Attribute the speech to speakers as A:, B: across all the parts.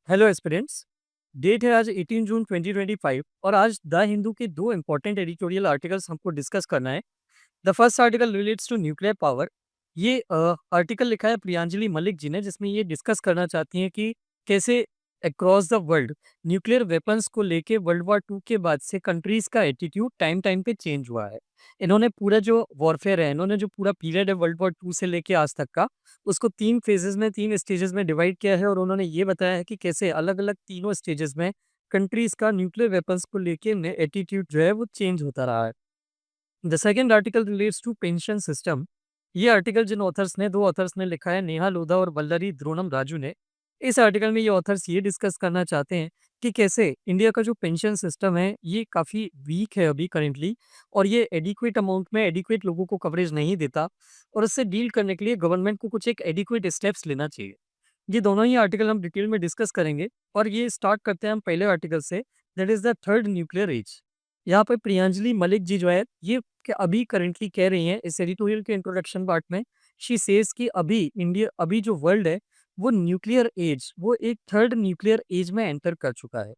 A: Hello aspirants. Date है आज 18 जून 2025 और आज द हिंदू के दो इंपॉर्टेंट एडिटोरियल आर्टिकल्स हमको डिस्कस करना है। The first article relates to nuclear power. ये आर्टिकल लिखा है प्रियांजलि मलिक जी ने, जिसमें ये डिस्कस करना चाहती हैं कि कैसे across the world nuclear weapons को लेके वर्ल्ड वॉर टू के बाद से कंट्रीज का एटीट्यूड टाइम टाइम पे चेंज हुआ है। इन्होंने पूरा जो वॉरफेयर है, इन्होंने जो पूरा पीरियड है वर्ल्ड वॉर टू से लेके आज तक का, उसको 3 फेजेज़ में 3 स्टेजेस में डिवाइड किया है और उन्होंने ये बताया है कि कैसे अलग-अलग तीनों स्टेजेस में कंट्रीज़ का न्यूक्लियर वेपन्स को लेके ने एटीट्यूड जो है वो चेंज होता रहा है। The second article relates to pension system. ये आर्टिकल जिन ऑथर्स ने 2 ऑथर्स ने लिखा है, नेहा लोधा और वल्लरी द्रोणम राजू ने। इस आर्टिकल में ये ऑथर्स ये डिस्कस करना चाहते हैं कि कैसे इंडिया का जो पेंशन सिस्टम है ये काफ़ी वीक है अभी करेंटली, और ये एडिक्वेट अमाउंट में एडिक्वेट लोगों को कवरेज नहीं देता, और उससे डील करने के लिए गवर्नमेंट को कुछ एक एडिक्वेट स्टेप्स लेना चाहिए। ये दोनों ही आर्टिकल हम डिटेल में डिस्कस करेंगे, और ये स्टार्ट करते हैं हम पहले आर्टिकल से, that is the third nuclear age. यहाँ पे प्रियांजलि मलिक जी जो है ये अभी करेंटली कह रही हैं इस एडिटोरियल के इंट्रोडक्शन पार्ट में, शी सेज कि अभी जो वर्ल्ड है वो न्यूक्लियर एज, वो एक थर्ड न्यूक्लियर एज में एंटर कर चुका है।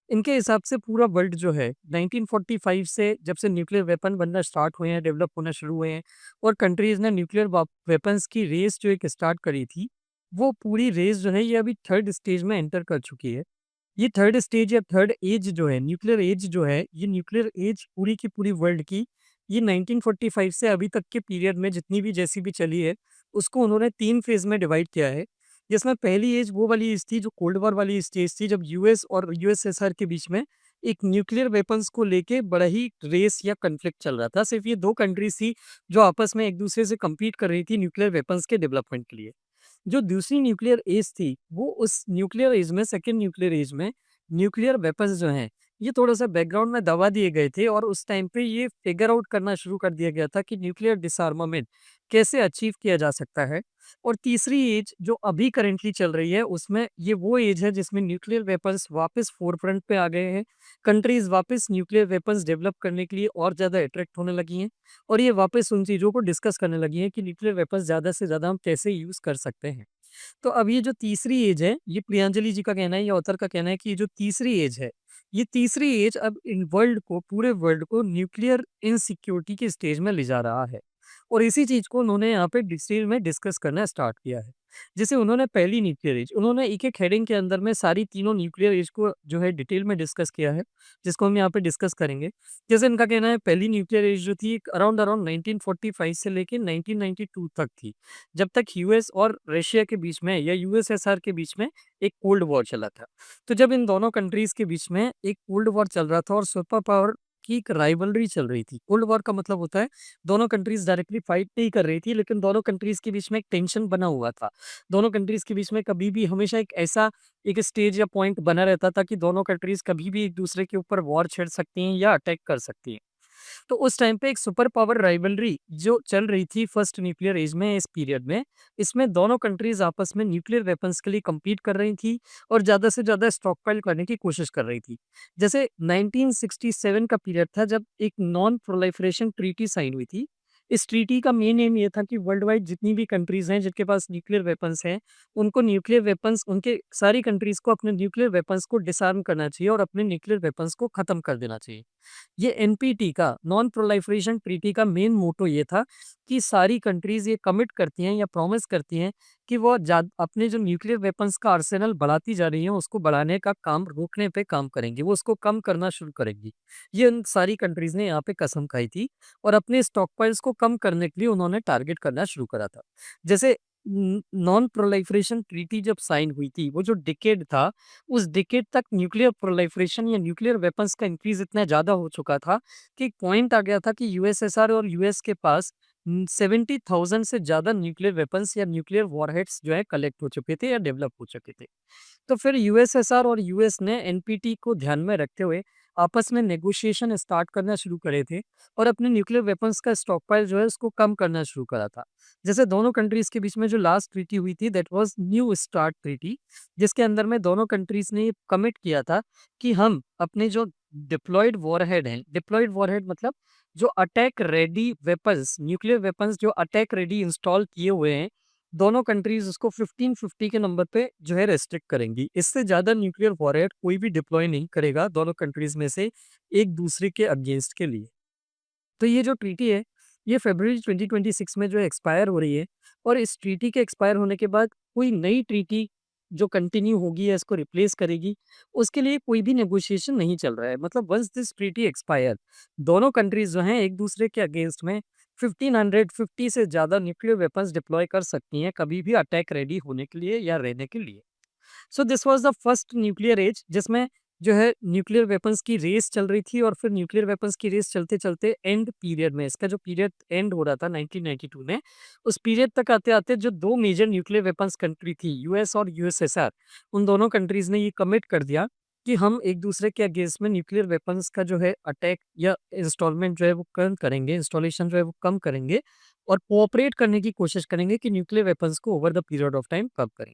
A: इनके हिसाब से पूरा वर्ल्ड जो है 1945 से, जब से न्यूक्लियर वेपन बनना स्टार्ट हुए हैं, डेवलप होना शुरू हुए हैं, और कंट्रीज ने न्यूक्लियर वेपन्स की रेस जो एक स्टार्ट करी थी, वो पूरी रेस जो है ये अभी थर्ड स्टेज में एंटर कर चुकी है। ये थर्ड स्टेज या थर्ड एज जो है, न्यूक्लियर एज जो है, ये न्यूक्लियर एज पूरी की पूरी वर्ल्ड की, ये 1945 से अभी तक के पीरियड में जितनी भी जैसी भी चली है, उसको उन्होंने 3 फेज़ में डिवाइड किया है। जिसमें पहली एज वो वाली एज थी जो कोल्ड वॉर वाली स्टेज थी, जब यूएस और यूएसएसआर के बीच में एक न्यूक्लियर वेपन्स को लेके बड़ा ही रेस या कॉन्फ्लिक्ट चल रहा था। सिर्फ़ ये 2 कंट्रीज़ थी जो आपस में एक-दूसरे से कम्पीट कर रही थी न्यूक्लियर वेपन्स के डेवलपमेंट के लिए। जो दूसरी न्यूक्लियर एज थी, वो उस न्यूक्लियर एज में, सेकंड न्यूक्लियर एज में, न्यूक्लियर वेपन्स जो हैं, ये थोड़ा-सा बैकग्राउंड में दबा दिए गए थे, और उस टाइम पे ये फिगर आउट करना शुरू कर दिया गया था कि न्यूक्लियर डिसआर्मामेंट कैसे अचीव किया जा सकता है। और तीसरी एज जो अभी करंटली चल रही है, उसमें ये वो एज है जिसमें न्यूक्लियर वेपन्स वापस फ़ोरफ्रंट पे आ गए हैं। कंट्रीज़ वापस न्यूक्लियर वेपन्स डेवलप करने के लिए और ज़्यादा अट्रैक्ट होने लगी हैं, और ये वापस उन चीज़ों को डिस्कस करने लगी हैं कि न्यूक्लियर वेपन्स ज़्यादा से ज़्यादा हम कैसे यूज़ कर सकते हैं। तो अब ये जो तीसरी एज है, ये प्रियांजलि जी का कहना है, ये ऑथर का कहना है कि ये जो तीसरी एज है, ये तीसरी एज अब इन वर्ल्ड को, पूरे वर्ल्ड को न्यूक्लियर इनसिक्योरिटी के स्टेज में ले जा रहा है। और इसी चीज़ को उन्होंने यहाँ पे डिटेल में डिस्कस करना स्टार्ट किया है। जैसे उन्होंने पहली न्यूक्लियर एज, उन्होंने एक-एक हेडिंग के अंदर में सारी तीनों न्यूक्लियर एज को जो है डिटेल में डिस्कस किया है, जिसको हम यहाँ पे डिस्कस करेंगे। जैसे इनका कहना है पहली न्यूक्लियर एज जो थी अराउंड अराउंड 1945 से लेके 1992 तक थी। जब तक यूएस और रशिया के बीच में या यूएसएसआर के बीच में एक कोल्ड वॉर चला था। तो जब इन दोनों कंट्रीज़ के बीच में एक कोल्ड वॉर चल रहा था और सुपर पावर की एक राइवलरी चल रही थी। कोल्ड वॉर का मतलब होता है दोनों कंट्रीज़ डायरेक्टली फाइट नहीं कर रही थी, लेकिन दोनों कंट्रीज़ के बीच में एक टेंशन बना हुआ था। दोनों कंट्रीज़ के बीच में कभी भी हमेशा एक ऐसा एक स्टेज या पॉइंट बना रहता था कि दोनों कंट्रीज़ कभी भी एक-दूसरे के ऊपर वॉर छेड़ सकती हैं या अटैक कर सकती हैं। तो उस टाइम पे एक सुपर पावर राइवलरी जो चल रही थी फर्स्ट न्यूक्लियर एज में, इस पीरियड में, इसमें दोनों कंट्रीज आपस में न्यूक्लियर वेपन्स के लिए compete कर रही थी और ज़्यादा से ज़्यादा स्टॉकपाइल करने की कोशिश कर रही थी। जैसे 1967 का पीरियड था जब एक नॉन प्रोलिफरेशन ट्रीटी साइन हुई थी। इस ट्रीटी का मेन एम ये था कि वर्ल्ड वाइड जितनी भी कंट्रीज हैं जिनके पास न्यूक्लियर वेपन्स हैं, उनको न्यूक्लियर वेपन्स, उनके सारी कंट्रीज को अपने न्यूक्लियर वेपन्स को डिसआर्म करना चाहिए और अपने न्यूक्लियर वेपन्स को खत्म कर देना चाहिए। ये एनपीटी का, नॉन प्रोलिफरेशन ट्रीटी का मेन मोटो ये था कि सारी कंट्रीज ये कमिट करती हैं या प्रॉमिस करती हैं कि वो अपने जो न्यूक्लियर वेपन्स का आर्सेनल बढ़ाती जा रही हैं, उसको बढ़ाने का काम रोकने पे काम करेंगी, वो उसको कम करना शुरू करेंगी। ये उन सारी कंट्रीज ने यहाँ पे कसम खाई थी, और अपने स्टॉकपाइल्स को कम करने के लिए उन्होंने टारगेट करना शुरू करा था। जैसे नॉन प्रोलिफरेशन ट्रीटी जब साइन हुई थी, वो जो डिकेड था, उस डिकेड तक न्यूक्लियर प्रोलिफरेशन या न्यूक्लियर वेपन्स का इंक्रीज इतना ज़्यादा हो चुका था कि एक पॉइंट आ गया था कि यूएसएसआर और यूएस के पास 70,000 से ज़्यादा न्यूक्लियर वेपन्स या न्यूक्लियर वॉरहेड्स जो है कलेक्ट हो चुके थे या डेवलप हो चुके थे। तो फिर यूएसएसआर और यूएस ने एनपीटी को ध्यान में रखते हुए आपस में नेगोशिएशन स्टार्ट करना शुरू करे थे, और अपने न्यूक्लियर वेपन्स का स्टॉकपाइल जो है उसको कम करना शुरू करा था। जैसे दोनों कंट्रीज के बीच में जो लास्ट ट्रीटी हुई थी, that was new start treaty, जिसके अंदर में दोनों कंट्रीज ने ये कमिट किया था कि हम अपने जो डिप्लॉयड वॉरहेड हैं, डिप्लॉयड वॉरहेड मतलब जो attack ready weapons, nuclear weapons जो अटैक रेडी इंस्टॉल किए हुए हैं, दोनों कंट्रीज उसको 1550 के नंबर पे जो है रेस्ट्रिक्ट करेंगी। इससे ज़्यादा न्यूक्लियर वॉरहेड कोई भी डिप्लॉय नहीं करेगा दोनों कंट्रीज में से एक दूसरे के अगेंस्ट के लिए। तो ये जो ट्रीटी है, ये फ़रवरी 2026 में जो एक्सपायर हो रही है और इस ट्रीटी के एक्सपायर होने के बाद कोई नई ट्रीटी जो कंटिन्यू होगी या इसको रिप्लेस करेगी, उसके लिए कोई भी नेगोशिएशन नहीं चल रहा है। मतलब वन्स दिस ट्रीटी एक्सपायर, दोनों कंट्रीज़ जो हैं एक-दूसरे के अगेंस्ट में 1550 से ज़्यादा न्यूक्लियर वेपन्स डिप्लॉय कर सकती हैं, कभी भी अटैक रेडी होने के लिए या रहने के लिए। So this was the first nuclear age जिसमें जो है न्यूक्लियर वेपन्स की रेस चल रही थी और फिर न्यूक्लियर वेपन्स की रेस चलते-चलते एंड पीरियड में इसका जो पीरियड एंड हो रहा था 1992 में, उस पीरियड तक आते-आते जो 2 मेजर न्यूक्लियर वेपन्स कंट्री थी यूएस और यूएसएसआर, उन दोनों कंट्रीज़ ने ये कमिट कर दिया कि हम एक-दूसरे के अगेंस्ट में न्यूक्लियर वेपन्स का जो है अटैक या इंस्टॉलमेंट जो है वो कम करेंगे, इंस्टॉलेशन जो है वो कम करेंगे और कोऑपरेट करने की कोशिश करेंगे कि न्यूक्लियर वेपन्स को over the period of time कम करें।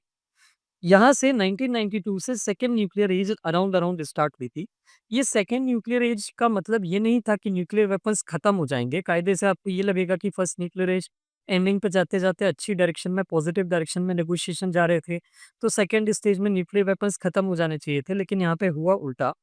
A: यहाँ से 1992 से second nuclear age around around start हुई थी। ये सेकंड न्यूक्लियर एज का मतलब ये नहीं था कि न्यूक्लियर वेपन्स खत्म हो जाएँगे। कायदे से आपको ये लगेगा कि फर्स्ट न्यूक्लियर एज एंडिंग पे जाते-जाते अच्छी डायरेक्शन में, पॉजिटिव डायरेक्शन में नेगोशिएशन जा रहे थे। तो सेकंड स्टेज में न्यूक्लियर वेपन्स खत्म हो जाने चाहिए थे, लेकिन यहाँ पे हुआ उल्टा।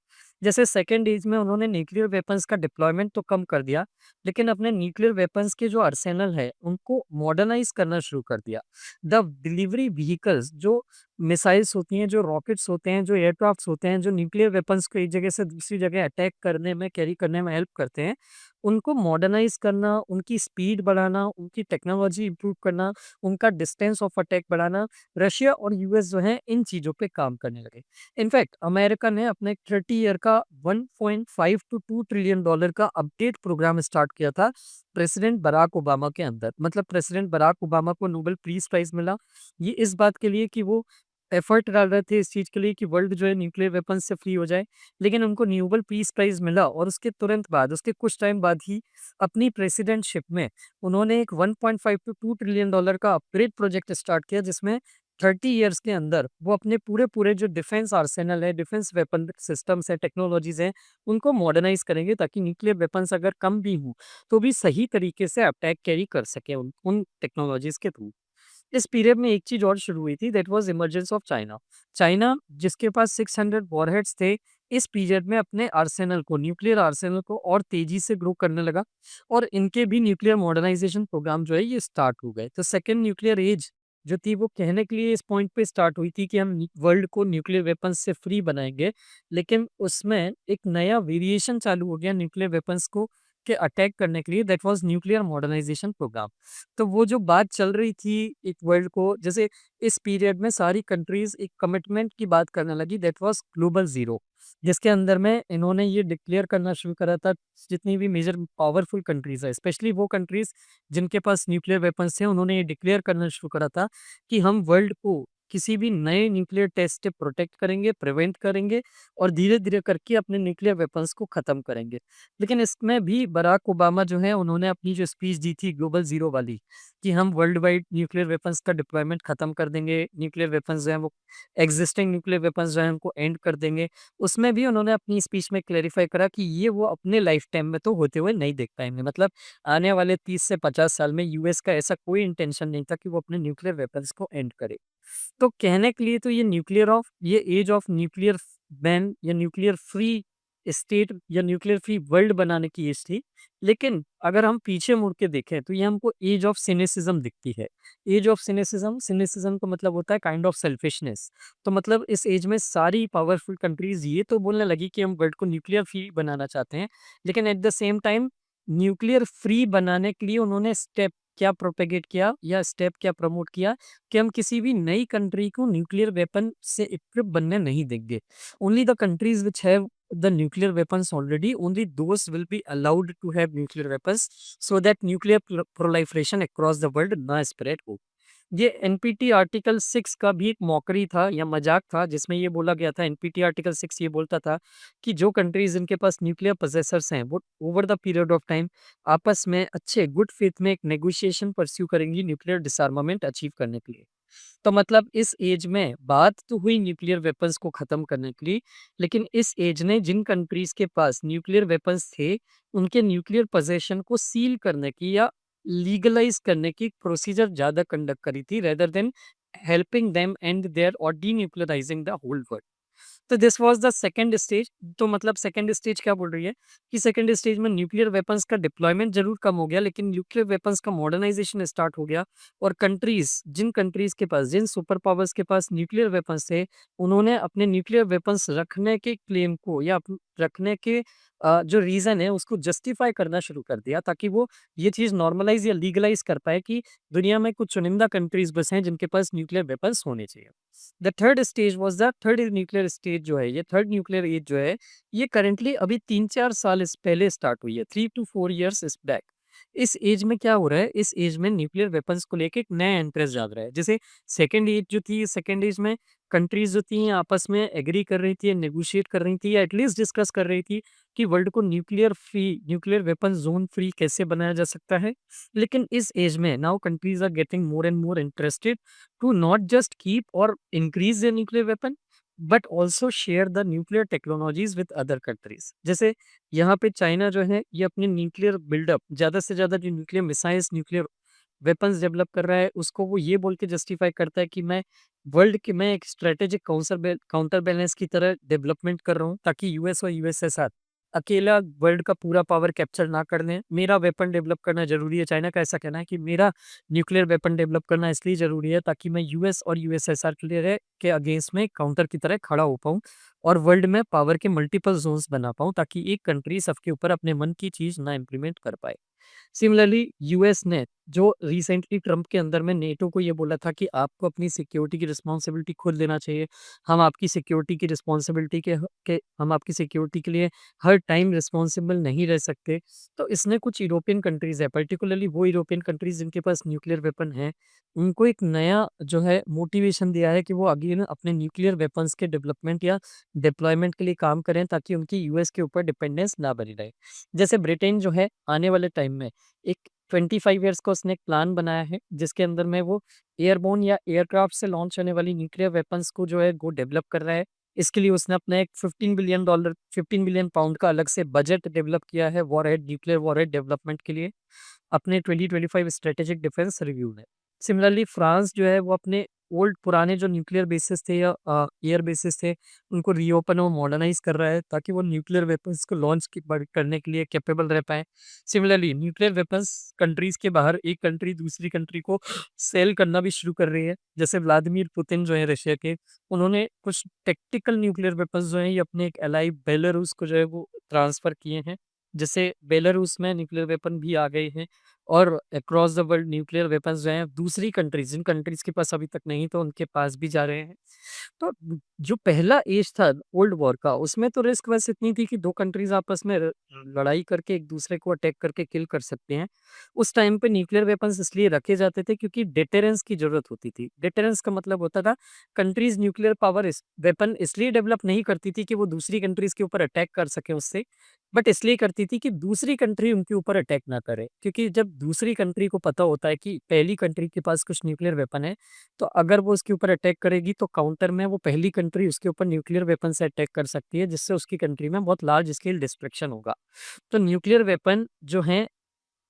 A: जैसे सेकंड एज में उन्होंने न्यूक्लियर वेपन्स का डिप्लॉयमेंट तो कम कर दिया, लेकिन अपने न्यूक्लियर वेपन्स के जो आर्सेनल है, उनको मॉडर्नाइज़ करना शुरू कर दिया। द डिलीवरी व्हीकल्स जो मिसाइल्स होती हैं, जो रॉकेट्स होते हैं, जो एयरक्राफ्ट्स होते हैं, जो न्यूक्लियर वेपन्स को एक जगह से दूसरी जगह अटैक करने में, कैरी करने में हेल्प करते हैं, उनको मॉडर्नाइज़ करना, उनकी स्पीड बढ़ाना, उनकी टेक्नोलॉजी इम्प्रूव करना, उनका डिस्टेंस ऑफ अटैक बढ़ाना, रशिया और यूएस जो हैं, इन चीज़ों पे काम करने लगे। इनफैक्ट अमेरिका ने अपने 30 ईयर का 1.5 टू 2 ट्रिलियन डॉलर का अपडेट प्रोग्राम स्टार्ट किया था, प्रेसिडेंट बराक ओबामा के अंदर। मतलब प्रेसिडेंट बराक ओबामा को नोबेल पीस प्राइज़ मिला, ये इस बात के लिए कि वो एफर्ट डाल रहे थे इस चीज़ के लिए कि वर्ल्ड जो है न्यूक्लियर वेपन्स से फ्री हो जाए। लेकिन उनको नोबेल पीस प्राइज़ मिला और उसके तुरंत बाद, उसके कुछ टाइम बाद ही अपनी प्रेसिडेंटशिप में उन्होंने एक 1.5 टू 2 ट्रिलियन डॉलर का अपग्रेड प्रोजेक्ट स्टार्ट किया जिसमें 30 इयर्स के अंदर वो अपने पूरे-पूरे जो डिफेंस आर्सेनल है, डिफेंस वेपन सिस्टम्स हैं, टेक्नोलॉजीज़ हैं, उनको मॉडर्नाइज़ करेंगे ताकि न्यूक्लियर वेपन्स अगर कम भी हों, तो भी सही तरीके से अटैक कैरी कर सकें उन उन टेक्नोलॉजीज़ के थ्रू। इस पीरियड में एक चीज़ और शुरू हुई थी that was emergence of China. China जिसके पास 600 वॉरहेड्स थे, इस पीरियड में अपने आर्सेनल को, न्यूक्लियर आर्सेनल को और तेज़ी से ग्रो करने लगा और इनके भी न्यूक्लियर मॉडर्नाइज़ेशन प्रोग्राम जो है ये स्टार्ट हो गए। तो सेकंड न्यूक्लियर एज जो थी वो कहने के लिए इस पॉइंट पे स्टार्ट हुई थी कि हम वर्ल्ड को न्यूक्लियर वेपन्स से फ्री बनाएँगे। लेकिन उसमें एक नया वेरिएशन चालू हो गया न्यूक्लियर वेपन्स को के अटैक करने के लिए that was nuclear modernisation programme. तो वो जो बात चल रही थी एक वर्ल्ड को जैसे इस पीरियड में सारी कंट्रीज़ एक कमिटमेंट की बात करने लगी दैट वाज़ ग्लोबल ज़ीरो, जिसके अंदर में इन्होंने ये डिक्लेयर करना शुरू करा था जितनी भी मेजर पावरफुल कंट्रीज़ है, स्पेशली वो कंट्रीज़ जिनके पास न्यूक्लियर वेपन्स थे, उन्होंने ये डिक्लेयर करना शुरू करा था कि हम वर्ल्ड को किसी भी नए न्यूक्लियर टेस्ट से प्रोटेक्ट करेंगे, प्रिवेंट करेंगे और धीरे-धीरे करके अपने न्यूक्लियर वेपन्स को खत्म करेंगे। लेकिन इसमें भी बराक ओबामा जो है उन्होंने अपनी जो स्पीच दी थी ग्लोबल ज़ीरो वाली कि हम वर्ल्ड वाइड न्यूक्लियर वेपन्स का डिप्लॉयमेंट खत्म कर देंगे, न्यूक्लियर वेपन्स जो हैं वो एक्जिस्टिंग न्यूक्लियर वेपन्स जो हैं उनको एंड कर देंगे। उसमें भी उन्होंने अपनी स्पीच में क्लेरिफाई करा कि ये वो अपने लाइफ टाइम में तो होते हुए नहीं देख पाएँगे। मतलब आने वाले 30 से 50 साल में यूएस का ऐसा कोई इंटेंशन नहीं था कि वो अपने न्यूक्लियर वेपन्स को एंड करे। तो कहने के लिए तो ये एज ऑफ न्यूक्लियर बैन या न्यूक्लियर फ्री स्टेट या न्यूक्लियर फ्री वर्ल्ड बनाने की एज थी। लेकिन अगर हम पीछे मुड़ के देखें तो ये हमको एज ऑफ सिनिसिज्म दिखती है। एज ऑफ सिनिसिज्म का मतलब होता है काइंड ऑफ सेल्फिशनेस। तो मतलब इस एज में सारी पावरफुल कंट्रीज़ ये तो बोलने लगी कि हम वर्ल्ड को न्यूक्लियर फ्री बनाना चाहते हैं। लेकिन at the same time nuclear free बनाने के लिए उन्होंने स्टेप क्या प्रोपेगेट किया या स्टेप क्या प्रमोट किया कि हम किसी भी नई कंट्री को न्यूक्लियर वेपन से इक्विप बनने नहीं देंगे। Only the countries which have the nuclear weapons already only those will be allowed to have nuclear weapons so that nuclear proliferation across the world ना स्प्रेड हो। ये एनपीटी आर्टिकल 6 का भी एक मॉकरी था या मजाक था जिसमें ये बोला गया था एनपीटी आर्टिकल 6 ये बोलता था कि जो कंट्रीज इनके पास न्यूक्लियर पोजेसर्स हैं वो over the period of time आपस में अच्छे गुड फेथ में एक नेगोशिएशन परस्यू करेंगी न्यूक्लियर डिसआर्मामेंट अचीव करने के लिए। तो मतलब इस एज में बात तो हुई न्यूक्लियर वेपन्स को खत्म करने के लिए, लेकिन इस एज ने जिन कंट्रीज के पास न्यूक्लियर वेपन्स थे उनके न्यूक्लियर पोजेशन को सील करने की या लीगलाइज करने की प्रोसीजर ज़्यादा कंडक्ट करी थी rather than helping them and there or denuclearising the whole world. तो this was the second stage. तो मतलब सेकंड स्टेज क्या बोल रही है कि सेकंड स्टेज में न्यूक्लियर वेपन्स का डिप्लॉयमेंट जरूर कम हो गया, लेकिन न्यूक्लियर वेपन्स का मॉडर्नाइजेशन स्टार्ट हो गया। और जिन कंट्रीज के पास, जिन सुपर पावर्स के पास न्यूक्लियर वेपन्स थे, उन्होंने अपने न्यूक्लियर वेपन्स रखने के क्लेम को या रखने के जो रीजन है उसको जस्टिफाई करना शुरू कर दिया, ताकि वो ये चीज नॉर्मलाइज या लीगलाइज कर पाए कि दुनिया में कुछ चुनिंदा कंट्रीज बस हैं जिनके पास न्यूक्लियर वेपन्स होने चाहिए। The third stage was the third nuclear stage जो है, ये थर्ड न्यूक्लियर एज जो है, ये करंटली अभी 3-4 साल इस पहले स्टार्ट हुई है, 3 to 4 years इस बैक। इस एज में क्या हो रहा है, इस एज में न्यूक्लियर वेपन्स को लेके एक नया इंटरेस्ट जाग रहा है। जैसे सेकेंड एज जो थी, सेकेंड एज में कंट्रीज जो थी आपस में एग्री कर रही थी, नेगोशिएट कर रही थी, या एटलीस्ट डिस्कस कर रही थी कि वर्ल्ड को न्यूक्लियर वेपन जोन फ्री कैसे बनाया जा सकता है। लेकिन इस एज में now countries are getting more and more interested to not just keep और increase their nuclear weapon, but also share the nuclear technologies with other countries. जैसे यहाँ पे चाइना जो है, ये अपने न्यूक्लियर बिल्डअप ज़्यादा से ज़्यादा जो nuclear missiles, nuclear weapons develop कर रहा है, उसको वो ये बोल के जस्टिफाई करता है कि मैं एक स्ट्रेटेजिक काउंटर बैलेंस की तरह डेवलपमेंट कर रहा हूँ, ताकि यूएस और यूएसएसआर अकेला वर्ल्ड का पूरा पावर कैप्चर ना कर लें। मेरा वेपन डेवलप करना ज़रूरी है। चाइना का ऐसा कहना है कि मेरा न्यूक्लियर वेपन डेवलप करना इसलिए ज़रूरी है ताकि मैं यूएस और यूएसएसआर के अगेंस्ट में काउंटर की तरह खड़ा हो पाऊँ और वर्ल्ड में पावर के मल्टीपल जोन्स बना पाऊँ, ताकि एक कंट्री सबके ऊपर अपने मन की चीज़ ना इम्प्लीमेंट कर पाए। सिमिलरली यूएस ने जो रिसेंटली ट्रम्प के अंदर में नेटो को ये बोला था कि आपको अपनी सिक्योरिटी की रिस्पॉन्सिबिलिटी खुद लेना चाहिए, हम आपकी सिक्योरिटी की रिस्पॉन्सिबिलिटी के हम आपकी सिक्योरिटी के लिए हर टाइम रिस्पॉन्सिबल नहीं रह सकते। तो इसने कुछ यूरोपियन कंट्रीज है, पर्टिकुलरली वो यूरोपियन कंट्रीज जिनके पास न्यूक्लियर वेपन है, उनको एक नया जो है मोटिवेशन दिया है कि वो अगेन अपने न्यूक्लियर वेपन्स के डेवलपमेंट या डिप्लॉयमेंट के लिए काम करें, ताकि उनकी यूएस के ऊपर डिपेंडेंस ना बनी रहे। जैसे ब्रिटेन जो है, आने वाले टाइम में एक 25 ईयर्स का उसने एक प्लान बनाया है, जिसके अंदर में वो एयरबोर्न या एयरक्राफ्ट से लॉन्च होने वाली न्यूक्लियर वेपन्स को जो है वो डेवलप कर रहा है। इसके लिए उसने अपना एक $15 बिलियन का अलग से बजट डेवलप किया है न्यूक्लियर वॉरहेड डेवलपमेंट के लिए, अपने 2025 स्ट्रेटेजिक डिफेंस रिव्यू में। सिमिलरली फ्रांस जो है वो अपने पुराने जो न्यूक्लियर बेसिस थे या एयर बेसिस थे, उनको रीओपन और मॉडर्नाइज कर रहा है, ताकि वो न्यूक्लियर वेपन्स को करने के लिए कैपेबल रह पाए। सिमिलरली न्यूक्लियर वेपन्स कंट्रीज के बाहर एक कंट्री दूसरी कंट्री को सेल करना भी शुरू कर रही है। जैसे व्लादिमीर पुतिन जो है रशिया के, उन्होंने कुछ टेक्टिकल न्यूक्लियर वेपन्स जो है ये अपने एक एलाई बेलारूस को जो है वो ट्रांसफर किए हैं। जैसे बेलारूस में न्यूक्लियर वेपन भी आ गए हैं, और across the world nuclear weapons जो हैं दूसरी कंट्रीज, जिन कंट्रीज के पास अभी तक नहीं तो उनके पास भी जा रहे हैं। तो जो पहला एज था कोल्ड वॉर का, उसमें तो रिस्क बस इतनी थी कि दो कंट्रीज आपस में लड़ाई करके एक दूसरे को अटैक करके किल कर सकते हैं। उस टाइम पे न्यूक्लियर वेपन्स इसलिए रखे जाते थे क्योंकि डिटेरेंस की जरूरत होती थी। डिटेरेंस का मतलब होता था कंट्रीज न्यूक्लियर पावर वेपन इसलिए डेवलप नहीं करती थी कि वो दूसरी कंट्रीज के ऊपर अटैक कर सके उससे, बट इसलिए करती थी कि दूसरी कंट्री उनके ऊपर अटैक ना करे। क्योंकि जब दूसरी कंट्री को पता होता है कि पहली कंट्री के पास कुछ न्यूक्लियर वेपन है, तो अगर वो उसके ऊपर अटैक करेगी तो काउंटर में वो पहली कंट्री उसके ऊपर न्यूक्लियर वेपन से अटैक कर सकती है, जिससे उसकी कंट्री में बहुत लार्ज स्केल डिस्ट्रक्शन होगा। तो न्यूक्लियर वेपन जो हैं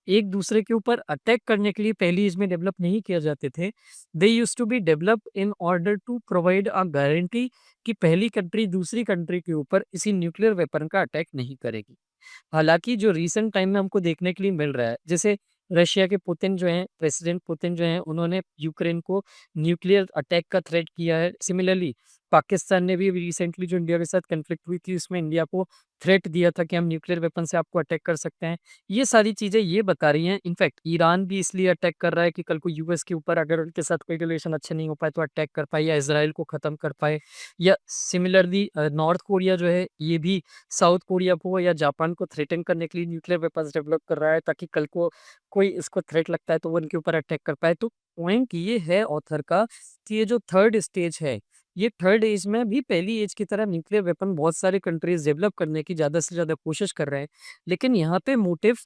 A: एक दूसरे के ऊपर अटैक करने के लिए पहली एज में डेवलप नहीं किए जाते थे। They used to be develop in order to provide a guarantee कि पहली कंट्री दूसरी कंट्री के ऊपर इसी न्यूक्लियर वेपन का अटैक नहीं करेगी। हालाँकि जो रीसेंट टाइम में हमको देखने के लिए मिल रहा है, जैसे रशिया के पुतिन जो हैं, प्रेसिडेंट पुतिन जो हैं, उन्होंने यूक्रेन को न्यूक्लियर अटैक का थ्रेट किया है। सिमिलरली पाकिस्तान ने भी अभी रिसेंटली जो इंडिया के साथ कॉन्फ्लिक्ट हुई थी, उसमें इंडिया को थ्रेट दिया था कि हम न्यूक्लियर वेपन से आपको अटैक कर सकते हैं। ये सारी चीज़ें ये बता रही हैं, इनफैक्ट ईरान भी इसलिए अटैक कर रहा है कि कल को यूएस के ऊपर अगर उनके साथ कोई रिलेशन अच्छे नहीं हो पाए तो अटैक कर पाए, या इज़राइल को ख़त्म कर पाए। या सिमिलरली नॉर्थ कोरिया जो है, ये भी साउथ कोरिया को या जापान को थ्रेटन करने के लिए न्यूक्लियर वेपन्स डेवलप कर रहा है, ताकि कल को कोई इसको थ्रेट लगता है तो वो उनके ऊपर अटैक कर पाए। तो पॉइंट ये है ऑथर का कि ये जो थर्ड स्टेज है, ये थर्ड एज में भी पहली एज की तरह न्यूक्लियर वेपन बहुत सारे कंट्रीज डेवलप करने की ज़्यादा से ज़्यादा कोशिश कर रहे हैं। लेकिन यहाँ पे मोटिव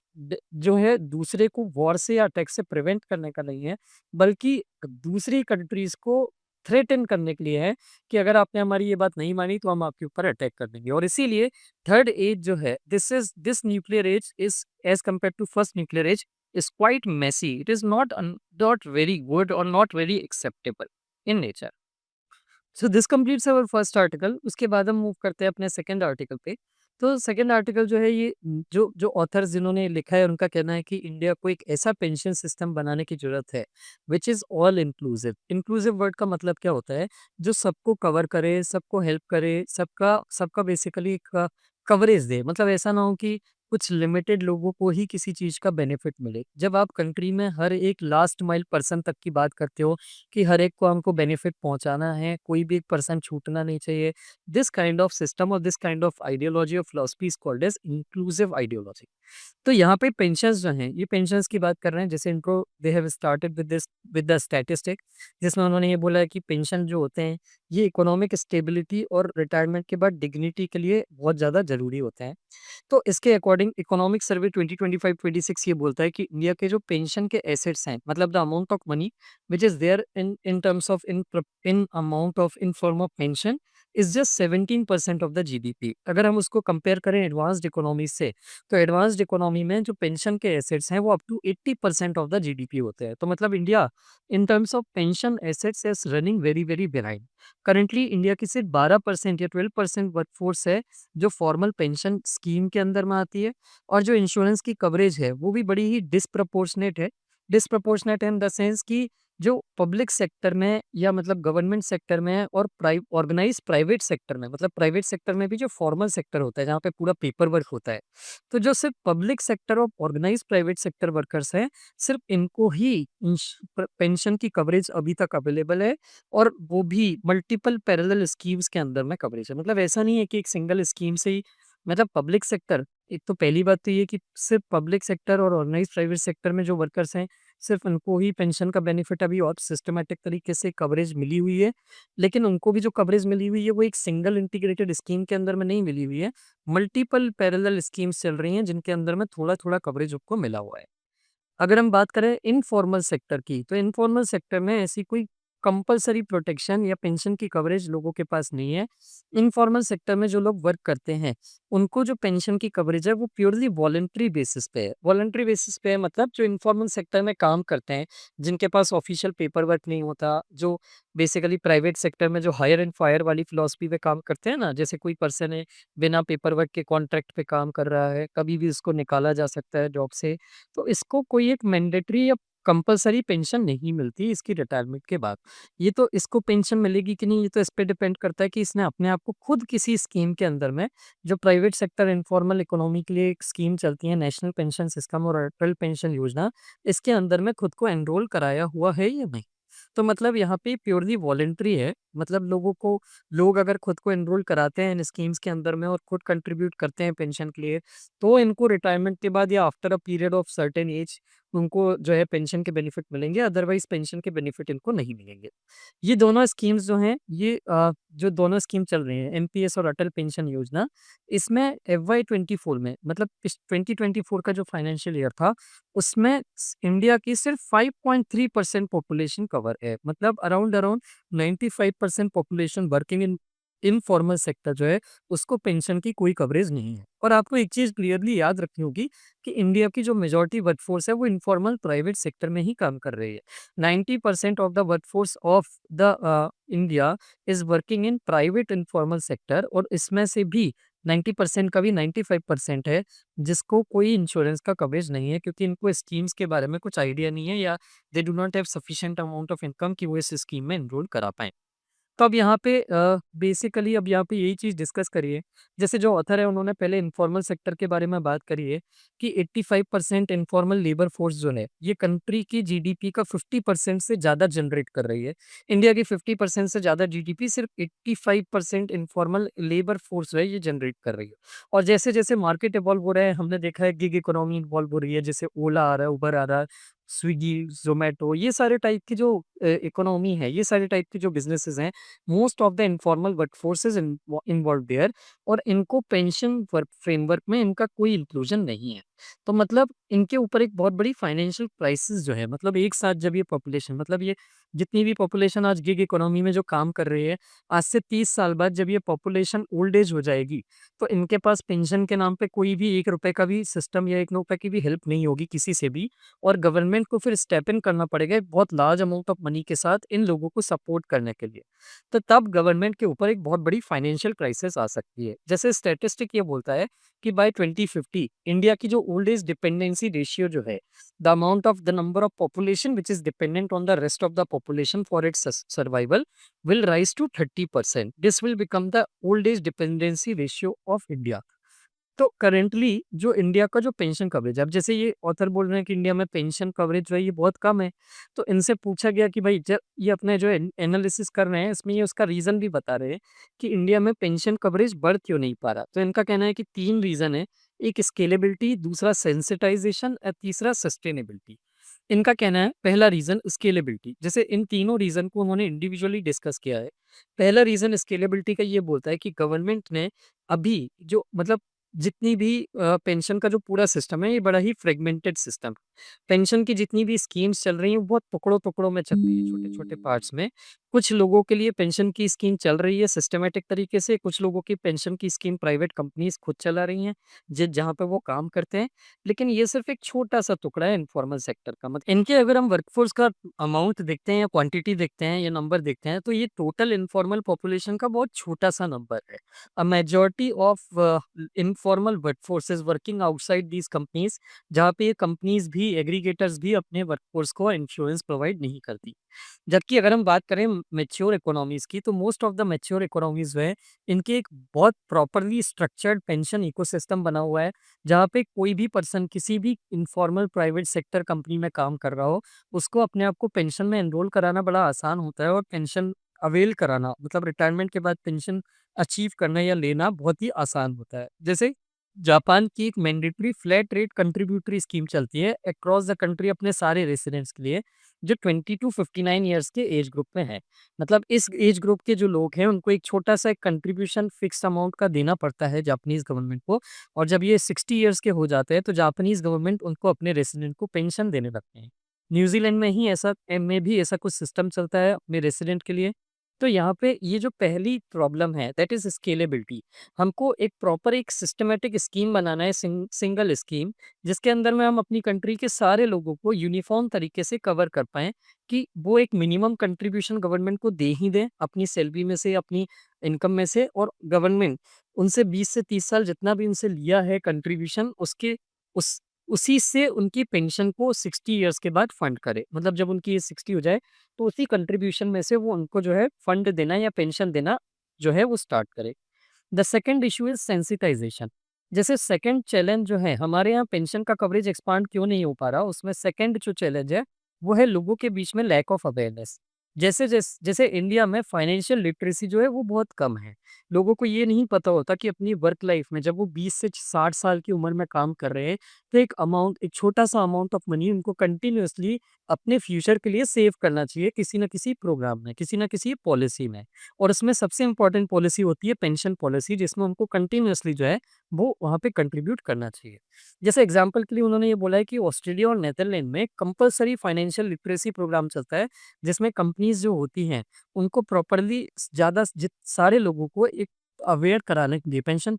A: जो है दूसरे को वॉर से या अटैक से प्रिवेंट करने का नहीं है, बल्कि दूसरी कंट्रीज को थ्रेटन करने के लिए है कि अगर आपने हमारी ये बात नहीं मानी तो हम आपके ऊपर अटैक कर देंगे। और इसीलिए थर्ड एज जो है, this nuclear age is as compare to first nuclear age is quite messy. It is not very good or not very acceptable in nature. So this completes our first article. उसके बाद हम move करते हैं अपने second article पे। तो second article जो है ये जो जो ऑथर्स जिन्होंने लिखा है उनका कहना है कि इंडिया को एक ऐसा पेंशन सिस्टम बनाने की ज़रूरत है which is all inclusive. Inclusive word का मतलब क्या होता है? जो सबको कवर करे, सबको हेल्प करे, सबका सबका बेसिकली एक कवरेज दे। मतलब ऐसा ना हो कि कुछ लिमिटेड लोगों को ही किसी चीज़ का बेनिफिट मिले। जब आप कंट्री में हर एक लास्ट माइल पर्सन तक की बात करते हो कि हर एक को हमको बेनिफिट पहुंचाना है, कोई भी एक पर्सन छूटना नहीं चाहिए। दिस काइंड ऑफ सिस्टम और दिस काइंड ऑफ आइडियोलॉजी और philosophy is called as inclusive ideology. तो यहाँ पे पेंशन्स जो हैं, ये पेंशन्स की बात कर रहे हैं। जैसे intro they have started with the statistic, जिसमें उन्होंने ये बोला है कि पेंशन जो होते हैं, ये इकोनॉमिक स्टेबिलिटी और रिटायरमेंट के बाद डिग्निटी के लिए बहुत ज़्यादा ज़रूरी होते हैं। तो इसके अकॉर्डिंग इकोनॉमिक सर्वे 2025-26 ये बोलता है कि इंडिया के जो पेंशन के एसेट्स हैं, मतलब the amount of money which is there in terms of in amount of in form of pension is just 17% of the GDP. अगर हम उसको कंपेयर करें एडवांस्ड इकोनॉमी से, तो एडवांस्ड इकोनॉमी में जो पेंशन के एसेट्स हैं वो up to 80% of the GDP होते हैं। तो मतलब India in terms of pension assets is running very very behind. Currently India की सिर्फ 12% या 12% वर्कफोर्स है जो फॉर्मल पेंशन स्कीम के अंदर में आती है, और जो इंश्योरेंस की कवरेज है वो भी बड़ी ही डिसप्रपोर्शनेट है। डिसप्रपोर्शनेट इन द सेंस कि जो पब्लिक सेक्टर में या मतलब गवर्नमेंट सेक्टर में और ऑर्गेनाइज प्राइवेट सेक्टर में, मतलब प्राइवेट सेक्टर में भी जो फॉर्मल सेक्टर होता है जहाँ पे पूरा पेपर वर्क होता है, तो जो सिर्फ पब्लिक सेक्टर और ऑर्गेनाइज प्राइवेट सेक्टर वर्कर्स हैं, सिर्फ इनको ही पेंशन की कवरेज अभी तक अवेलेबल है, और वो भी मल्टीपल पैरेलल स्कीम्स के अंदर में कवरेज है। मतलब ऐसा नहीं है कि एक सिंगल स्कीम से ही, मतलब पब्लिक सेक्टर, एक तो पहली बात तो ये कि सिर्फ पब्लिक सेक्टर और ऑर्गेनाइज्ड प्राइवेट सेक्टर में जो वर्कर्स हैं, सिर्फ उनको ही पेंशन का बेनिफिट अभी और सिस्टमैटिक तरीके से कवरेज मिली हुई है। लेकिन उनको भी जो कवरेज मिली हुई है वो एक सिंगल इंटीग्रेटेड स्कीम के अंदर में नहीं मिली हुई है। मल्टीपल पैरेलल स्कीम्स चल रही हैं जिनके अंदर में थोड़ा-थोड़ा कवरेज उनको मिला हुआ है। अगर हम बात करें इनफॉर्मल सेक्टर की, तो इनफॉर्मल सेक्टर में ऐसी कोई कंपल्सरी प्रोटेक्शन या पेंशन की कवरेज लोगों के पास नहीं है। इनफॉर्मल सेक्टर में जो लोग वर्क करते हैं, उनको जो पेंशन की कवरेज है वो प्योरली वॉलंटरी बेसिस पे है। वॉलंटरी बेसिस पे है मतलब जो इनफॉर्मल सेक्टर में काम करते हैं, जिनके पास ऑफिशियल पेपर वर्क नहीं होता, जो बेसिकली प्राइवेट सेक्टर में जो हायर एंड फायर वाली फिलॉसफी पे काम करते हैं ना, जैसे कोई पर्सन है बिना पेपर वर्क के कॉन्ट्रैक्ट पे काम कर रहा है, कभी भी उसको निकाला जा सकता है जॉब से। तो इसको कोई एक मैंडेटरी या कंपल्सरी पेंशन नहीं मिलती इसकी रिटायरमेंट के बाद। ये तो इसको पेंशन मिलेगी कि नहीं, ये तो इस पे डिपेंड करता है कि इसने अपने आप को खुद किसी स्कीम के अंदर में, जो प्राइवेट सेक्टर इनफॉर्मल इकोनॉमी के लिए एक स्कीम चलती है, नेशनल पेंशन सिस्टम और अटल पेंशन योजना, इसके अंदर में खुद को एनरोल कराया हुआ है या नहीं। तो मतलब यहाँ पे प्योरली वॉलंटरी है। मतलब लोग अगर खुद को एनरोल कराते हैं इन स्कीम्स के अंदर में और खुद कंट्रीब्यूट करते हैं पेंशन के लिए, तो इनको रिटायरमेंट के बाद या after a period of certain age उनको जो है पेंशन के बेनिफिट मिलेंगे, अदरवाइज पेंशन के बेनिफिट इनको नहीं मिलेंगे। ये दोनों स्कीम्स जो हैं, ये जो दोनों स्कीम चल रही हैं, एनपीएस और अटल पेंशन योजना, इसमें एफवाई 24 में, मतलब इस 2024 का जो फाइनेंशियल ईयर था, उसमें इंडिया की सिर्फ 5.3% पॉपुलेशन कवर है। मतलब around around 95% population working in informal sector जो है, उसको पेंशन की कोई कवरेज नहीं है। और आपको एक चीज क्लियरली याद रखनी होगी कि इंडिया की जो मेजॉरिटी वर्कफोर्स है वो इनफॉर्मल प्राइवेट सेक्टर में ही काम कर रही है। 90% of the workforce of the India is working in private informal sector, और इसमें से भी 90% का भी 95% है जिसको कोई इंश्योरेंस का कवरेज नहीं है, क्योंकि इनको स्कीम्स के बारे में कुछ आइडिया नहीं है, या they do not have sufficient amount of income कि वो इस स्कीम में एनरोल करा पाएँ। तो अब यहाँ पे बेसिकली अब यहाँ पे यही चीज़ डिस्कस करी है। जैसे जो ऑथर है उन्होंने पहले इनफॉर्मल सेक्टर के बारे में बात करी है कि 85% इनफॉर्मल लेबर फोर्स जो है, ये कंट्री की जीडीपी का 50% से ज़्यादा जनरेट कर रही है। इंडिया की 50% से ज़्यादा जीडीपी सिर्फ 85% इनफॉर्मल लेबर फोर्स जो है ये जनरेट कर रही है। और जैसे-जैसे मार्केट इवॉल्व हो रहा है, हमने देखा है गिग इकोनॉमी इवॉल्व हो रही है, जैसे ओला आ रहा है, उबर आ रहा है, स्विगी, ज़ोमैटो, ये सारे टाइप की जो इकोनॉमी है, ये सारे टाइप के जो बिज़नेसेस हैं, most of the informal workforce is involve there, और इनको पेंशन वर्क फ्रेमवर्क में इनका कोई इंक्लूजन नहीं है। तो मतलब इनके ऊपर एक बहुत बड़ी फाइनेंशियल क्राइसिस जो है, मतलब एक साथ जब ये पॉपुलेशन, मतलब ये जितनी भी पॉपुलेशन आज गिग इकोनॉमी में जो काम कर रही है, आज से 30 साल बाद जब ये पॉपुलेशन ओल्ड एज हो जाएगी, तो इनके पास पेंशन के नाम पे कोई भी ₹1 का भी सिस्टम या ₹1 की भी हेल्प नहीं होगी किसी से भी, और गवर्नमेंट को फिर स्टेप इन करना पड़ेगा एक बहुत लार्ज अमाउंट ऑफ मनी के साथ इन लोगों को सपोर्ट करने के लिए। तो तब गवर्नमेंट के ऊपर एक बहुत बड़ी फाइनेंशियल क्राइसिस आ सकती है। जैसे स्टैटिस्टिक ये बोलता है कि बाय 2050 इंडिया की जो ओल्ड एज डिपेंडेंसी रेशियो जो है, the amount of the number of population which is dependent on the rest of the population for its survival will rise to 30%. This will become the old age dependency ratio of India. तो currently जो India का जो pension coverage है, अब जैसे ये author बोल रहे हैं कि इंडिया में पेंशन कवरेज जो है ये बहुत कम है, तो इनसे पूछा गया कि भाई जब ये अपने जो एनालिसिस कर रहे हैं इसमें ये उसका रीज़न भी बता रहे हैं कि इंडिया में पेंशन कवरेज बढ़ क्यों नहीं पा रहा। तो इनका कहना है कि 3 रीज़न है, एक स्केलेबिलिटी, दूसरा सेंसिटाइजेशन और तीसरा सस्टेनेबिलिटी। इनका कहना है पहला रीज़न स्केलेबिलिटी, जैसे इन तीनों रीज़न को उन्होंने इंडिविजुअली डिस्कस किया है। पहला रीज़न स्केलेबिलिटी का ये बोलता है कि गवर्नमेंट ने अभी जो मतलब जितनी भी पेंशन का जो पूरा सिस्टम है ये बड़ा ही फ्रेगमेंटेड सिस्टम। पेंशन की जितनी भी स्कीम्स चल रही हैं वो बहुत टुकड़ों-टुकड़ों में चल रही है, छोटे-छोटे पार्ट्स में। कुछ लोगों के लिए पेंशन की स्कीम चल रही है सिस्टमैटिक तरीके से, कुछ लोगों की पेंशन की स्कीम प्राइवेट कंपनीज़ खुद चला रही हैं, जि जहाँ पे वो काम करते हैं। लेकिन ये सिर्फ़ एक छोटा-सा टुकड़ा है इन्फॉर्मल सेक्टर का। इनके अगर हम वर्कफ़ोर्स का अमाउंट देखते हैं या क्वांटिटी देखते हैं या नंबर देखते हैं तो ये टोटल इन्फॉर्मल पॉपुलेशन का बहुत छोटा-सा नंबर है। A majority of informal workforce is working outside these companies, जहाँ पे ये कंपनीज भी एग्रीगेटर्स भी अपने वर्कफोर्स को इंश्योरेंस प्रोवाइड नहीं करती। जबकि अगर हम बात करें मैच्योर इकोनॉमीज की, तो most of the mature economies जो है इनके एक बहुत प्रॉपरली स्ट्रक्चर्ड पेंशन इकोसिस्टम बना हुआ है, जहाँ पे कोई भी पर्सन किसी भी इनफॉर्मल प्राइवेट सेक्टर कंपनी में काम कर रहा हो, उसको अपने आप को पेंशन में एनरोल कराना बड़ा आसान होता है, और पेंशन अवेल कराना मतलब रिटायरमेंट के बाद पेंशन अचीव करना या लेना बहुत ही आसान होता है। जैसे जापान की एक mandatory flat rate contributory scheme चलती है अक्रॉस द कंट्री अपने सारे रेसिडेंट्स के लिए, जो 20 टू 59 ईयर्स के एज ग्रुप में है। मतलब इस एज ग्रुप के जो लोग हैं उनको एक छोटा सा एक कंट्रीब्यूशन फिक्स अमाउंट का देना पड़ता है जापानीज गवर्नमेंट को, और जब ये 60 ईयर्स के हो जाते हैं तो जापानीज गवर्नमेंट उनको अपने रेसिडेंट को पेंशन देने लगते हैं। न्यूजीलैंड में ही ऐसा में भी ऐसा कुछ सिस्टम चलता है अपने रेसिडेंट के लिए। तो यहाँ पे ये जो पहली प्रॉब्लम है दैट इज स्केलेबिलिटी। हमको एक प्रॉपर एक सिस्टमैटिक स्कीम बनाना है, सिंगल स्कीम, जिसके अंदर में हम अपनी कंट्री के सारे लोगों को यूनिफॉर्म तरीके से कवर कर पाएँ, कि वो एक मिनिमम कंट्रीब्यूशन गवर्नमेंट को दे ही दें अपनी सैलरी में से, अपनी इनकम में से, और गवर्नमेंट उनसे 20 से 30 साल जितना भी उनसे लिया है कंट्रीब्यूशन उसके उस उसी से उनकी पेंशन को 60 इयर्स के बाद फंड करे। मतलब जब उनकी एज 60 हो जाए तो उसी कंट्रीब्यूशन में से वो उनको जो है फंड देना या पेंशन देना जो है वो स्टार्ट करे। The second issue is sensitisation. जैसे सेकंड चैलेंज जो है हमारे यहाँ पेंशन का कवरेज एक्सपांड क्यों नहीं हो पा रहा, उसमें सेकंड जो चैलेंज है वो है लोगों के बीच में लैक ऑफ अवेयरनेस। जैसे इंडिया में फाइनेंशियल लिटरेसी जो है वो बहुत कम है। लोगों को ये नहीं पता होता कि अपनी वर्क लाइफ में जब वो 20 से 60 साल की उम्र में काम कर रहे हैं, तो एक छोटा-सा अमाउंट ऑफ मनी उनको कंटिन्यूअसली अपने फ्यूचर के लिए सेव करना चाहिए किसी न किसी प्रोग्राम में, किसी न किसी पॉलिसी में। और उसमें सबसे इम्पोर्टेंट पॉलिसी होती है पेंशन पॉलिसी, जिसमें उनको कंटिन्यूअसली जो है वो वहाँ पे कंट्रीब्यूट करना चाहिए। जैसे एग्जांपल के लिए उन्होंने ये बोला है कि ऑस्ट्रेलिया और नीदरलैंड में कंपल्सरी फाइनेंशियल लिटरेसी प्रोग्राम चलता है, जिसमें कंपनीज़ जो होती हैं, उनको प्रॉपर्ली ज़्यादा जित सारे लोगों को एक अवेयर कराने के लिए पेंशन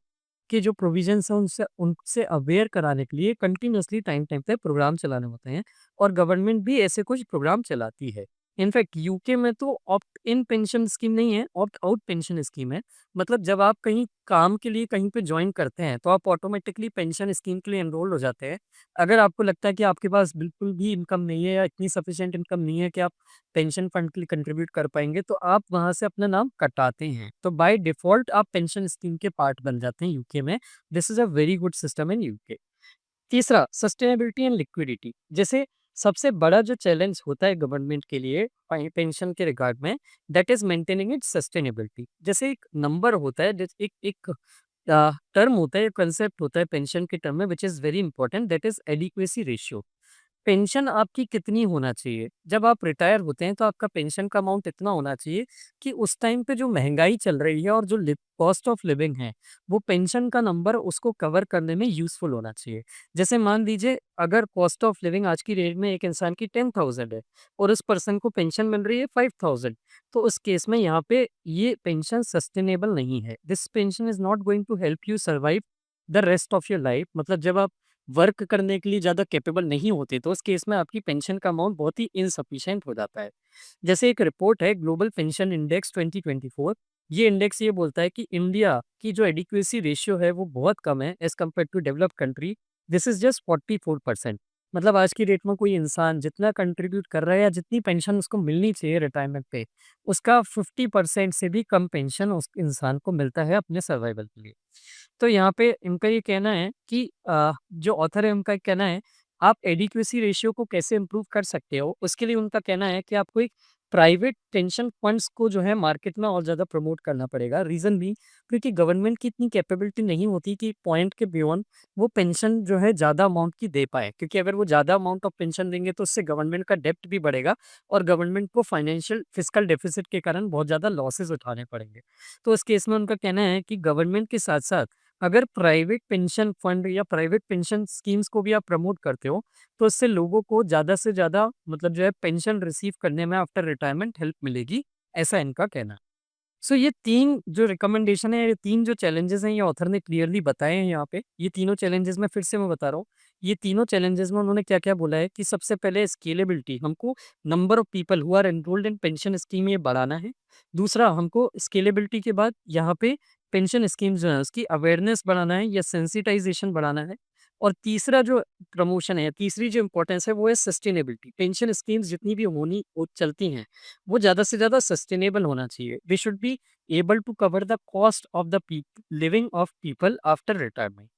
A: के जो प्रोविजंस हैं उनसे उनसे अवेयर कराने के लिए कंटिन्यूअसली टाइम-टाइम पे प्रोग्राम चलाने होते हैं, और गवर्नमेंट भी ऐसे कुछ प्रोग्राम चलाती है। इनफैक्ट यूके में तो ऑप्ट इन पेंशन स्कीम नहीं है, ऑप्ट आउट पेंशन स्कीम है। मतलब जब आप कहीं काम के लिए कहीं पे जॉइन करते हैं, तो आप ऑटोमेटिकली पेंशन स्कीम के लिए एनरोल हो जाते हैं। अगर आपको लगता है कि आपके पास बिल्कुल भी इनकम नहीं है या इतनी सफिशिएंट इनकम नहीं है कि आप पेंशन फंड के लिए कंट्रीब्यूट कर पाएँगे, तो आप वहाँ से अपना नाम कटाते हैं। तो बाय डिफ़ॉल्ट आप पेंशन स्कीम के पार्ट बन जाते हैं यूके में। This is a very good system in UK. तीसरा सस्टेनेबिलिटी एंड लिक्विडिटी। जैसे सबसे बड़ा जो चैलेंज होता है गवर्नमेंट के लिए पेंशन के रिगार्ड में, that is maintaining it's sustainability. जैसे एक नंबर होता है, जैसे एक एक टर्म होता है, कंसेप्ट होता है पेंशन के टर्म में which is very important, that is adequacy ratio. Pension आपकी कितनी होना चाहिए? जब आप रिटायर होते हैं तो आपका पेंशन का अमाउंट इतना होना चाहिए कि उस टाइम पे जो महँगाई चल रही है और जो कॉस्ट ऑफ लिविंग है, वो पेंशन का नंबर उसको कवर करने में यूज़फुल होना चाहिए। जैसे मान लीजिए अगर कॉस्ट ऑफ लिविंग आज की डेट में एक इंसान की 10,000 है और उस पर्सन को पेंशन मिल रही है 5,000, तो उस केस में यहाँ पे ये पेंशन सस्टेनेबल नहीं है। This pension is not going to help you survive the rest of your life. मतलब जब आप वर्क करने के लिए ज़्यादा कैपेबल नहीं होते, तो उस केस में आपकी पेंशन का अमाउंट बहुत ही इनसफिशिएंट हो जाता है। जैसे एक रिपोर्ट है ग्लोबल पेंशन इंडेक्स 2024, ये इंडेक्स ये बोलता है कि इंडिया की जो एडिक्वेसी रेशियो है वो बहुत कम है as compare to developed country, this is just 44%। मतलब आज की डेट में कोई इंसान जितना कंट्रीब्यूट कर रहा है या जितनी पेंशन उसको मिलनी चाहिए रिटायरमेंट पे, उसका 50% से भी कम पेंशन उस इंसान को मिलता है अपने सर्वाइवल के लिए। तो यहाँ पे इनका ये कहना है कि जो ऑथर है उनका कहना है, आप एडिक्वेसी रेशियो को कैसे इम्प्रूव कर सकते हो, उसके लिए उनका कहना है कि आपको एक प्राइवेट पेंशन फंड्स को जो है मार्केट में और ज़्यादा प्रमोट करना पड़ेगा। रीज़न भी क्योंकि गवर्नमेंट की इतनी कैपेबिलिटी नहीं होती कि पॉइंट के बियॉन्ड वो पेंशन जो है ज़्यादा अमाउंट की दे पाए, क्योंकि अगर वो ज़्यादा अमाउंट ऑफ पेंशन देंगे तो उससे गवर्नमेंट का डेब्ट भी बढ़ेगा और गवर्नमेंट को फाइनेंशियल फिस्कल डेफिसिट के कारण बहुत ज़्यादा लॉसेस उठाने पड़ेंगे। तो इस केस में उनका कहना है कि गवर्नमेंट के साथ-साथ अगर प्राइवेट पेंशन फंड या प्राइवेट पेंशन स्कीम्स को भी आप प्रमोट करते हो, तो इससे लोगों को ज़्यादा से ज़्यादा मतलब जो है पेंशन रिसीव करने में आफ्टर रिटायरमेंट हेल्प मिलेगी, ऐसा इनका कहना है। सो ये 3 जो रिकमेंडेशन है, ये 3 जो चैलेंजेज़ हैं, ये ऑथर ने क्लियरली बताए हैं यहाँ पे। ये तीनों चैलेंजेज़ में फिर से मैं बता रहा हूँ, ये तीनों चैलेंजेज़ में उन्होंने क्या-क्या बोला है कि सबसे पहले स्केलेबिलिटी, हमको number of people who are enrolled in pension scheme ये बढ़ाना है। दूसरा, हमको स्केलेबिलिटी के बाद यहाँ पे पेंशन स्कीम जो है, उसकी अवेयरनेस बढ़ाना है या सेंसिटाइज़ेशन बढ़ाना है। और तीसरा जो प्रमोशन है, तीसरी जो इम्पोर्टेंस है, वो है सस्टेनेबिलिटी। पेंशन स्कीम्स जितनी भी होनी वो चलती हैं, वो ज़्यादा से ज़्यादा सस्टेनेबल होना चाहिए। They should be able to cover the cost of the living of people after retirement.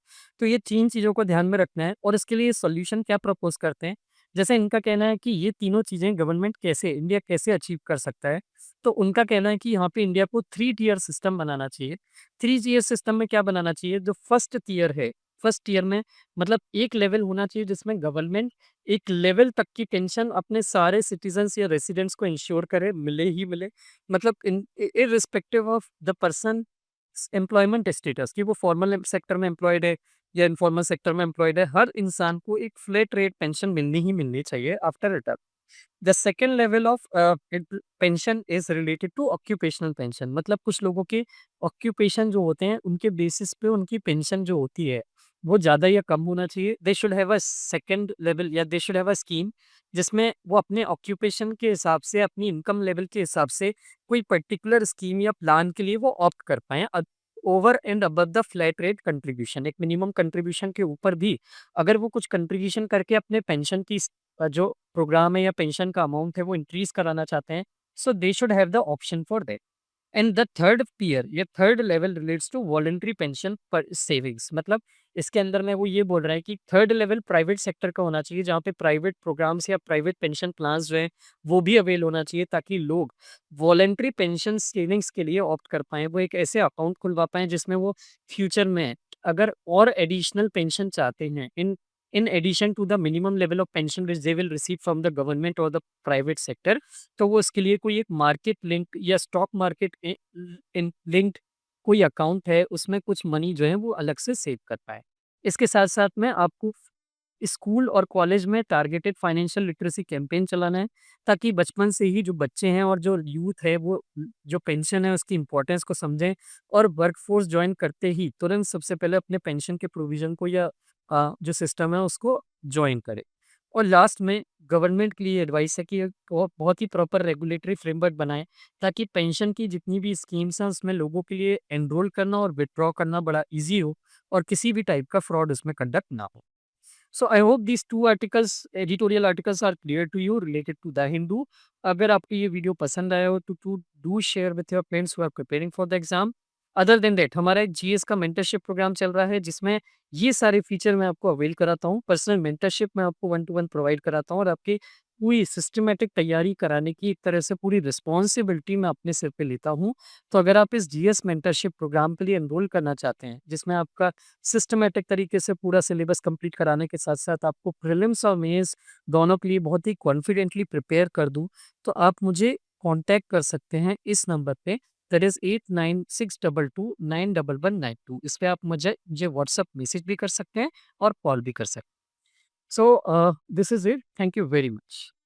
A: तो ये 3 चीज़ों को ध्यान में रखना है और इसके लिए सॉल्यूशन क्या प्रपोज़ करते हैं? जैसे इनका कहना है कि ये तीनों चीज़ें गवर्नमेंट कैसे इंडिया कैसे अचीव कर सकता है? तो उनका कहना है कि यहाँ पे इंडिया को 3 टियर सिस्टम बनाना चाहिए। 3 टियर सिस्टम में क्या बनाना चाहिए? जो फर्स्ट टियर है, फर्स्ट टियर में मतलब एक लेवल होना चाहिए जिसमें गवर्नमेंट एक लेवल तक की पेंशन अपने सारे सिटीज़न्स या रेसिडेंट्स को इंश्योर करे, मिले ही मिले। मतलब irrespective of the person employment status कि वो फॉर्मल सेक्टर में एम्प्लॉयड है या इनफॉर्मल सेक्टर में एम्प्लॉयड है, हर इंसान को एक फ्लैट रेट पेंशन मिलनी ही मिलनी चाहिए after retire. The second level of pension is related to occupational pension. मतलब कुछ लोगों के ऑक्यूपेशन जो होते हैं उनके बेसिस पे उनकी पेंशन जो होती है वो ज़्यादा या कम होना चाहिए। They should have a second level या they should have a scheme जिसमें वो अपने ऑक्यूपेशन के हिसाब से अपनी इनकम लेवल के हिसाब से कोई पर्टिकुलर स्कीम या प्लान के लिए वो ऑप्ट कर पाएँ over and above the flat rate contribution. एक मिनिमम कंट्रीब्यूशन के ऊपर भी अगर वो कुछ कंट्रीब्यूशन करके अपने पेंशन की जो प्रोग्राम है या पेंशन का अमाउंट है वो इंक्रीज कराना चाहते हैं, so they should have the option for that. And the third tier या third level relates to voluntary pension पर सेविंग्स। मतलब इसके अंदर में वो ये बोल रहा है कि थर्ड लेवल प्राइवेट सेक्टर का होना चाहिए जहाँ पे प्राइवेट प्रोग्राम्स या प्राइवेट पेंशन प्लान्स जो है वो भी अवेल होना चाहिए ताकि लोग वॉलंटरी पेंशन सेविंग्स के लिए ऑप्ट कर पाएँ। वो एक ऐसे अकाउंट खुलवा पाएँ जिसमें वो फ्यूचर में अगर और एडिशनल पेंशन चाहते हैं in addition to the minimum level of pension which they will receive from the government और द प्राइवेट सेक्टर, तो वो इसके लिए कोई एक मार्केट लिंक या स्टॉक मार्केट इन लिंक्ड कोई अकाउंट है उसमें कुछ मनी जो है वो अलग से सेव कर पाए। इसके साथ साथ में आपको स्कूल और कॉलेज में टारगेटेड फाइनेंशियल लिटरेसी कैंपेन चलाना है ताकि बचपन से ही जो बच्चे हैं और जो यूथ है वो जो पेंशन है उसकी इम्पोर्टेंस को समझें और वर्कफोर्स ज्वाइन करते ही तुरंत सबसे पहले अपने पेंशन के प्रोविजन को या जो सिस्टम है उसको ज्वाइन करें। और लास्ट में गवर्नमेंट के लिए एडवाइस है कि वो बहुत ही प्रॉपर रेगुलेटरी फ्रेमवर्क बनाएं ताकि पेंशन की जितनी भी स्कीम्स हैं उसमें लोगों के लिए एनरोल करना और विथड्रॉ करना बड़ा इजी हो और किसी भी टाइप का फ्रॉड उसमें कंडक्ट ना हो। So I hope these two articles, editorial articles are clear to you related to The Hindu. अगर आपको ये वीडियो पसंद आया हो तो do share with your friends who are preparing for the exam. Other than that हमारा एक GS का मेंटरशिप प्रोग्राम चल रहा है जिसमें ये सारे फीचर मैं आपको अवेल कराता हूँ। पर्सनल मेंटरशिप मैं आपको 1 to 1 प्रोवाइड कराता हूँ और आपके पूरी सिस्टमैटिक तैयारी कराने की एक तरह से पूरी रिस्पॉन्सिबिलिटी मैं अपने सिर पे लेता हूँ। तो अगर आप इस जीएस मेंटरशिप प्रोग्राम के लिए एनरोल करना चाहते हैं, जिसमें आपका सिस्टमैटिक तरीके से पूरा सिलेबस कंप्लीट कराने के साथ-साथ आपको प्रीलिम्स और मेंस दोनों के लिए बहुत ही कॉन्फिडेंटली प्रिपेयर कर दूँ, तो आप मुझे कॉन्टैक्ट कर सकते हैं इस नंबर पे, दैट इज़ 8962291192। इस पे आप मुझे व्हाट्सएप मैसेज भी कर सकते हैं और कॉल भी कर सकते हैं। So, this is it. Thank you very much.